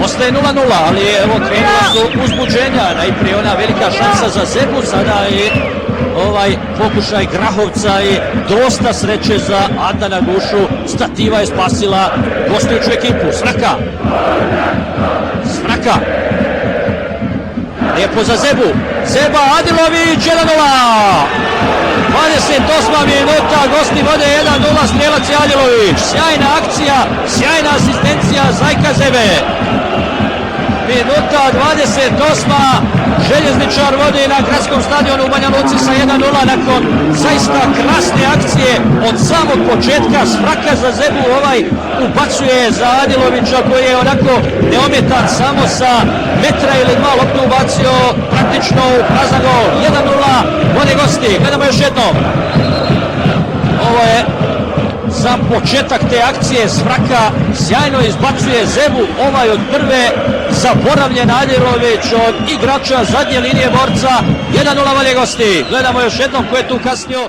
Ostaje 0-0, ali evo krenula su uzbuđenja. Najprije ona velika šansa za Zebu, sada je ovaj pokušaj Grahovca i dosta sreće za Adnana Gušu. Stativa je spasila gostujuću ekipu. Svraka. Lijepo za Zebu. Zeba, Adilović, 1-0. 28. minuta, gosti vode 1-0, strelac je Adilović. Sjajna akcija, sjajna asistencija Zajka Zebe. Minuta 28. Željezničar vodi na gradskom stadionu u Banja Luci sa 1-0 nakon zaista krasne akcije od samog početka. Svraka za Zebu, ovaj ubacuje za Adilovića koji je onako neomjetan, samo sa metra ili dva loptu ubacio praktično u prazan gol. 1-0, vode gosti. Gledamo još jednom. Ovo je za početak te akcije. Svraka sjajno izbacuje Zebu, ovaj od prve zaboravljen Adilović od igrača zadnje linije borca. 1-0 vode gosti. Gledamo još jednom ko je tu kasnio.